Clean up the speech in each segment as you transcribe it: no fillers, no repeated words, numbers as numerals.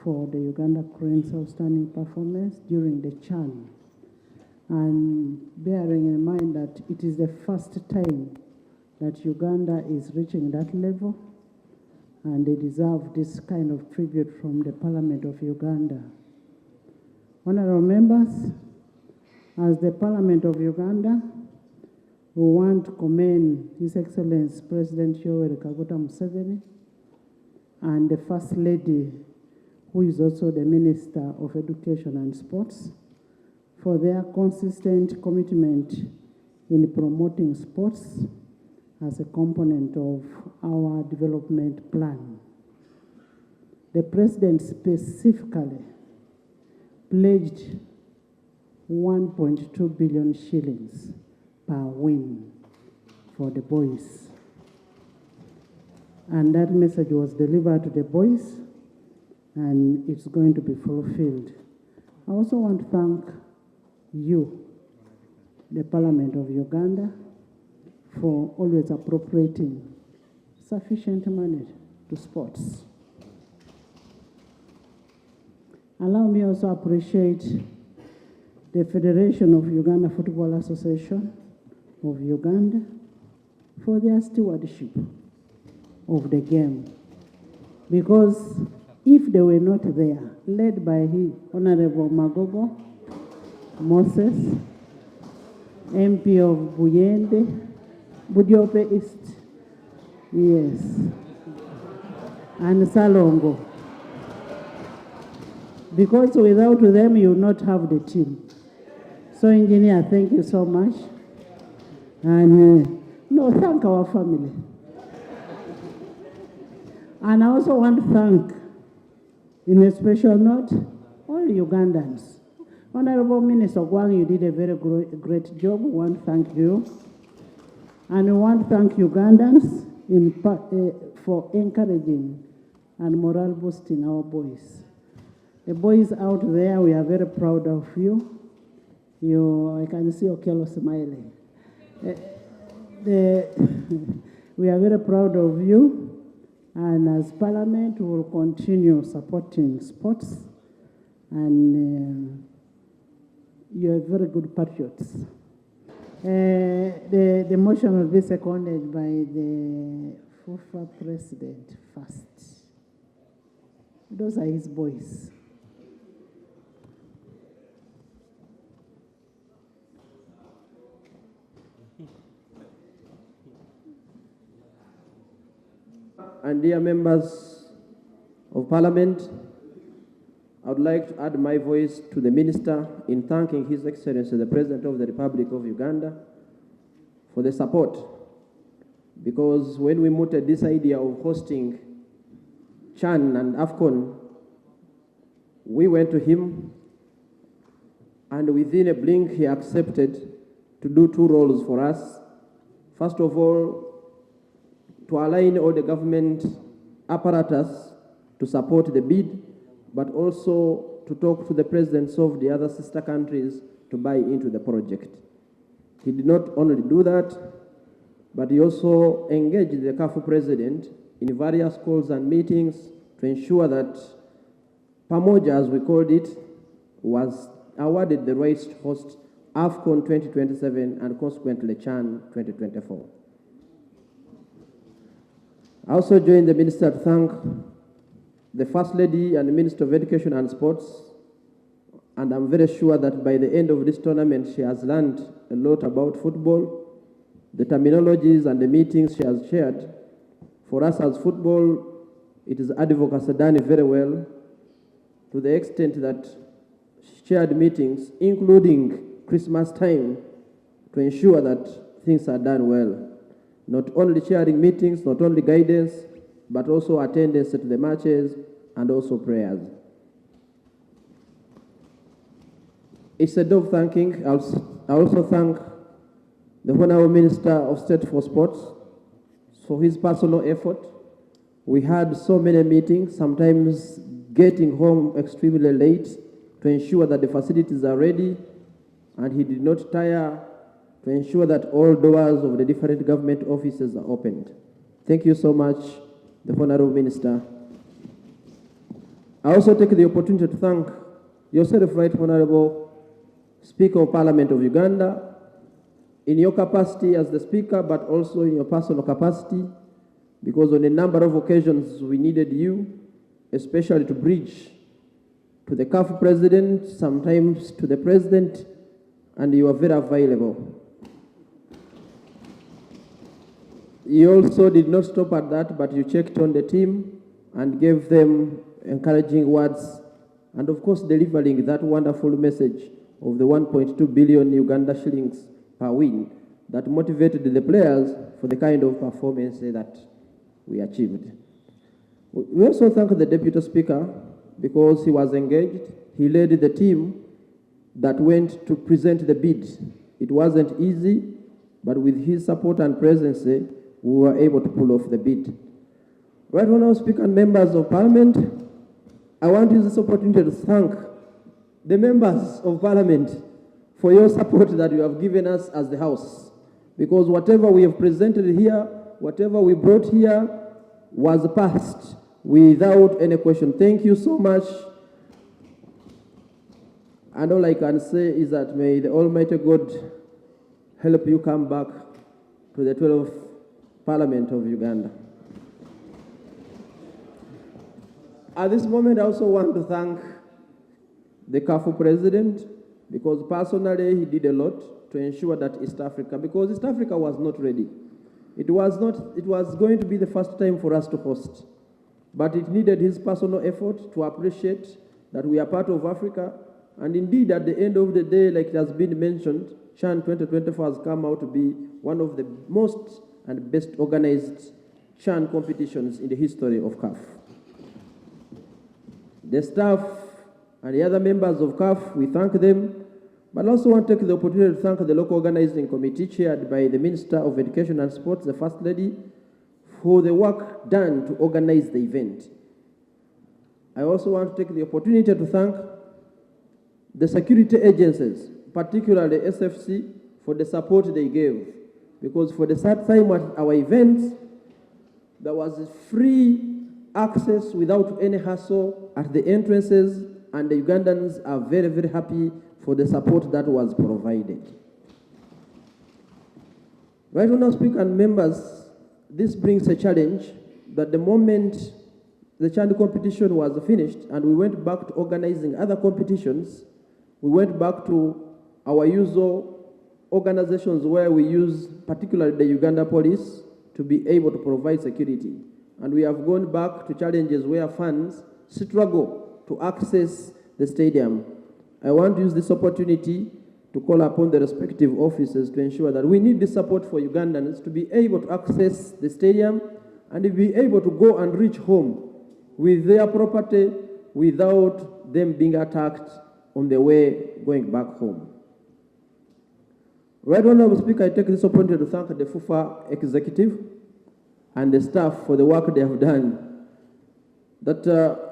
for the Uganda Cranes outstanding performance during the CHAN. And bearing in mind that it is the first time that Uganda is reaching that level, and they deserve this kind of tribute from the Parliament of Uganda. Honorable members, as the Parliament of Uganda, we want to commend His Excellency President Yoweri Kaguta Museveni and the First Lady, who is also the Minister of Education and Sports, for their consistent commitment in promoting sports as a component of our development plan. The President specifically pledged 1.2 billion shillings per win for the boys. And that message was delivered to the boys, and it's going to be fulfilled. I also want to thank you, the Parliament of Uganda, for always appropriating sufficient money to sports. Allow me also to appreciate the Federation of Uganda Football Association of Uganda for their stewardship of the game. Because if they were not there, led by Honorable Magogo, Moses, MP of Buyende, Budiope East, yes, and Salongo. Because without them, you will not have the team. So, Engineer, thank you so much. And no, thank our family. And I also want to thank, in a special note, all Ugandans. Honorable Minister Gwang, you did a very great job. We want to thank you. And we want to thank Ugandans for encouraging and morale boosting our boys. The boys out there, we are very proud of you. I can see Okello smiling. We are very proud of you, and as Parliament, we will continue supporting sports, and you are very good patriots. The motion will be seconded by the FUFA President first. Those are his boys. And dear members of Parliament, I would like to add my voice to the Minister in thanking His Excellency, the President of the Republic of Uganda, for the support. Because when we mooted this idea of hosting CHAN and AFCON, we went to him, and within a blink, he accepted to do two roles for us. First of all, to align all the government apparatus to support the bid, but also to talk to the presidents of the other sister countries to buy into the project. He did not only do that, but he also engaged the CAF president in various calls and meetings to ensure that Pamoja, as we called it, was awarded the rights to host AFCON 2027 and consequently CHAN 2024. I also joined the Minister to thank the First Lady and the Minister of Education and Sports, and I'm very sure that by the end of this tournament, she has learned a lot about football, the terminologies and the meetings she has shared. For us as football, it is advocacy done very well, to the extent that she shared meetings, including Christmas time, to ensure that things are done well. Not only sharing meetings, not only guidance, but also attendance at the matches and also prayers. Instead of thanking, I also thank the Honorable Minister of State for Sports for his personal effort. We had so many meetings, sometimes getting home extremely late to ensure that the facilities are ready, and he did not tire to ensure that all doors of the different government offices are opened. Thank you so much, the Honorable Minister. I also take the opportunity to thank yourself, Right Honorable Speaker of Parliament of Uganda, in your capacity as the Speaker, but also in your personal capacity, because on a number of occasions we needed you, especially to bridge to the CAF President, sometimes to the President, and you are very available. You also did not stop at that, but you checked on the team and gave them encouraging words, and of course delivering that wonderful message of the 1.2 billion Uganda shillings per win that motivated the players for the kind of performance that we achieved. We also thank the Deputy Speaker because he was engaged. He led the team that went to present the bid. It wasn't easy, but with his support and presence, we were able to pull off the bid. Right Honourable Speaker and members of Parliament, I want to use this opportunity to thank the members of Parliament for your support that you have given us as the House. Because whatever we have presented here, whatever we brought here, was passed without any question. Thank you so much. And all I can say is that may the Almighty God help you come back to the 12th Parliament of Uganda. At this moment, I also want to thank the CAF President, because personally he did a lot to ensure that East Africa, because East Africa was not ready. It was going to be the first time for us to host, but it needed his personal effort to appreciate that we are part of Africa. And indeed, at the end of the day, like it has been mentioned, CHAN 2024 has come out to be one of the most and best organized CHAN competitions in the history of CAF. The staff and the other members of CAF, we thank them, but also want to take the opportunity to thank the local organizing committee chaired by the Minister of Education and Sports, the First Lady, for the work done to organize the event. I also want to take the opportunity to thank the security agencies, particularly SFC, for the support they gave. Because for the third time at our events, there was free access without any hassle at the entrances, and the Ugandans are very, very happy for the support that was provided. Right Honourable Speaker and members, this brings a challenge that the moment the CHAN competition was finished and we went back to organizing other competitions, we went back to our usual organizations where we use particularly the Uganda Police to be able to provide security. And we have gone back to challenges where fans struggle to access the stadium. I want to use this opportunity to call upon the respective officers to ensure that we need the support for Ugandans to be able to access the stadium and to be able to go and reach home with their property without them being attacked on the way going back home. Right Honourable Speaker, I take this opportunity to thank the FUFA executive and the staff for the work they have done. That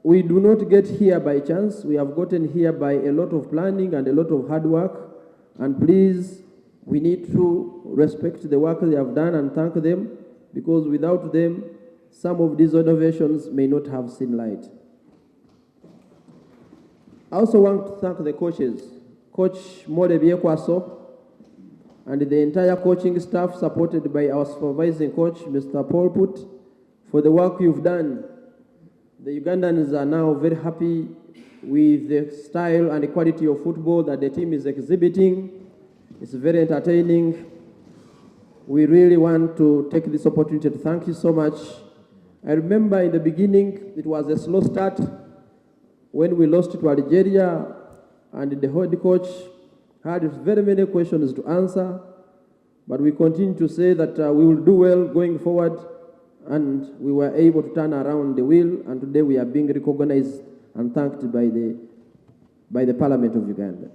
we do not get here by chance. We have gotten here by a lot of planning and a lot of hard work. And please, we need to respect the work they have done and thank them, because without them, some of these innovations may not have seen light. I also want to thank the coaches, Coach Morebie Kwaso, and the entire coaching staff supported by our supervising coach, Mr. Paul Put, for the work you've done. The Ugandans are now very happy with the style and the quality of football that the team is exhibiting. It's very entertaining. We really want to take this opportunity to thank you so much. I remember in the beginning, it was a slow start when we lost to Algeria, and the head coach had very many questions to answer, but we continue to say that we will do well going forward, and we were able to turn around the wheel, and today we are being recognized and thanked by the Parliament of Uganda.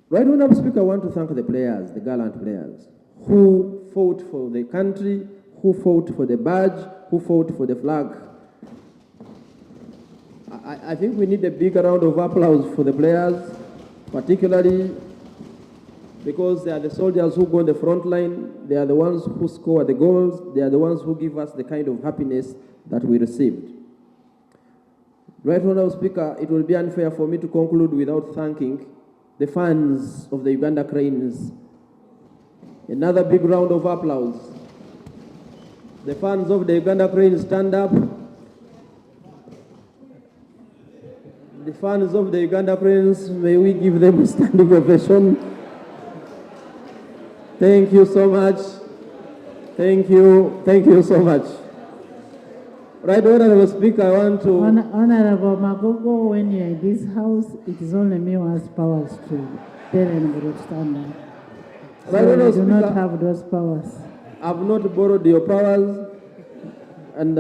Right Honourable Speaker, I want to thank the players, the gallant players, who fought for the country, who fought for the badge, who fought for the flag. I think we need a big round of applause for the players, particularly because they are the soldiers who go on the front line. They are the ones who score the goals. They are the ones who give us the kind of happiness that we received. Right, Honourable Speaker, it will be unfair for me to conclude without thanking the fans of the Uganda Cranes. Another big round of applause. The fans of the Uganda Cranes, stand up. The fans of the Uganda Cranes, may we give them a standing ovation. Thank you so much. Thank you so much. Right, Honourable Speaker, I want to... Honourable Magogo, when you're in this house, it is only me who has powers to tell anybody to stand up. So Right, Honourable I do Speaker, not have those powers. I've not borrowed your powers, and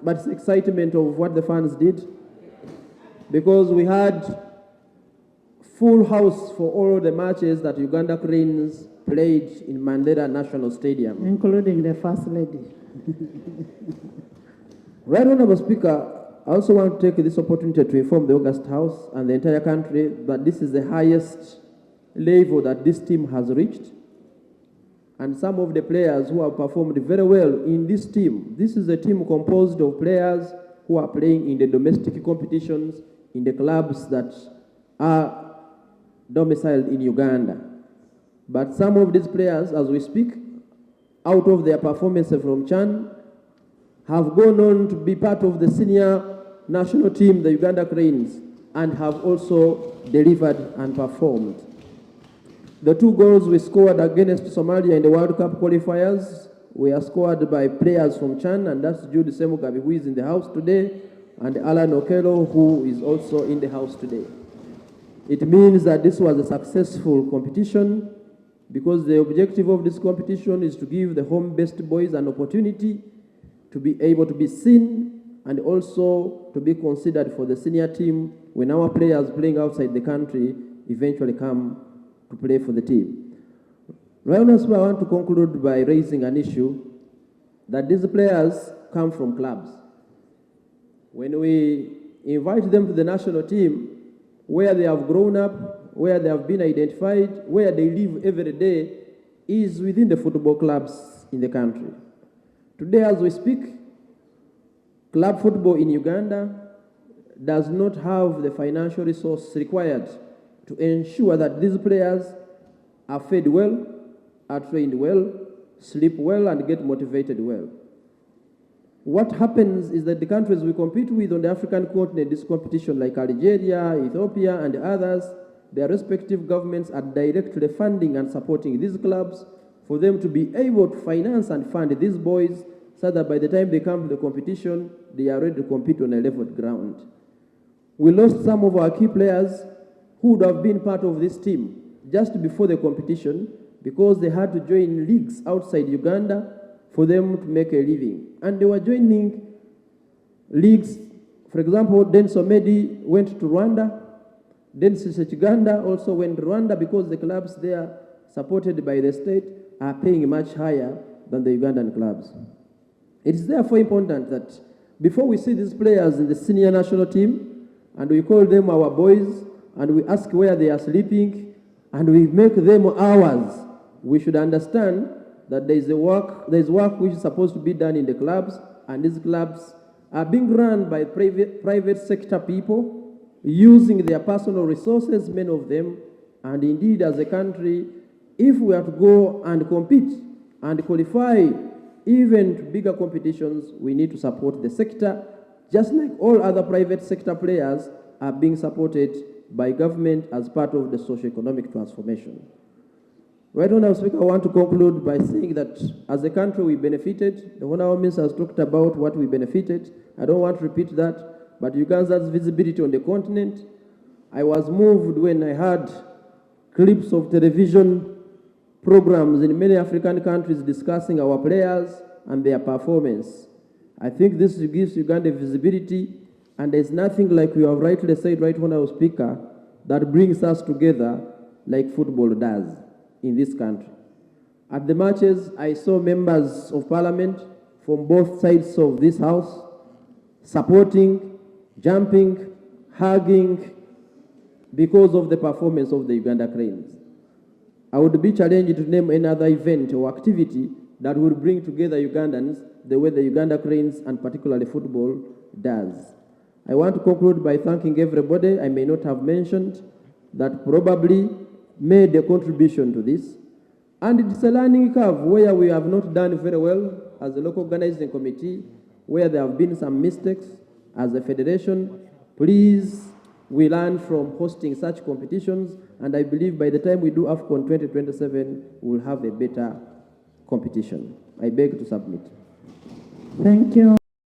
but it's excitement of what the fans did, because we had full house for all the matches that Uganda Cranes played in Mandela National Stadium. Including the First Lady. Right, Honourable Speaker, I also want to take this opportunity to inform the August House and the entire country that this is the highest level that this team has reached. And some of the players who have performed very well in this team, this is a team composed of players who are playing in the domestic competitions in the clubs that are domiciled in Uganda. But some of these players, as we speak, out of their performance from Chan, have gone on to be part of the senior national team, the Uganda Cranes, and have also delivered and performed. The 2 goals we scored against Somalia in the World Cup qualifiers were scored by players from Chan, and that's Jude Semugabi, who is in the house today, and Alan Okello, who is also in the house today. It means that this was a successful competition, because the objective of this competition is to give the home-based boys an opportunity to be able to be seen and also to be considered for the senior team when our players playing outside the country eventually come to play for the team. Right now, I want to conclude by raising an issue that these players come from clubs. When we invite them to the national team, where they have grown up, where they have been identified, where they live every day, is within the football clubs in the country. Today, as we speak, club football in Uganda does not have the financial resource required to ensure that these players are fed well, are trained well, sleep well, and get motivated well. What happens is that the countries we compete with on the African continent, this competition like Algeria, Ethiopia, and others, their respective governments are directly funding and supporting these clubs for them to be able to finance and fund these boys so that by the time they come to the competition, they are ready to compete on a level ground. We lost some of our key players who would have been part of this team just before the competition because they had to join leagues outside Uganda for them to make a living. And they were joining leagues. For example, Denso Medi went to Rwanda. Denso Chiganda also went to Rwanda because the clubs there, supported by the state, are paying much higher than the Ugandan clubs. It is therefore important that before we see these players in the senior national team, and we call them our boys, and we ask where they are sleeping, and we make them ours, we should understand that there is work which is supposed to be done in the clubs, and these clubs are being run by private sector people using their personal resources, many of them, and indeed as a country, if we are to go and compete and qualify even to bigger competitions, we need to support the sector, just like all other private sector players are being supported by government as part of the socio-economic transformation. Right now, Speaker, I want to conclude by saying that as a country we benefited. The Honourable Minister has talked about what we benefited. I don't want to repeat that, but Uganda's visibility on the continent. I was moved when I heard clips of television programs in many African countries discussing our players and their performance. I think this gives Uganda visibility, and there's nothing like you have rightly said, right, Honourable Speaker, that brings us together like football does in this country. At the matches, I saw members of parliament from both sides of this house supporting, jumping, hugging because of the performance of the Uganda Cranes. I would be challenged to name another event or activity that will bring together Ugandans the way the Uganda Cranes and particularly football does. I want to conclude by thanking everybody I may not have mentioned that probably made a contribution to this. And it's a learning curve where we have not done very well as a local organizing committee, where there have been some mistakes as a federation. Please, we learn from hosting such competitions, and I believe by the time we do AFCON 2027, we'll have a better competition. I beg to submit. Thank you.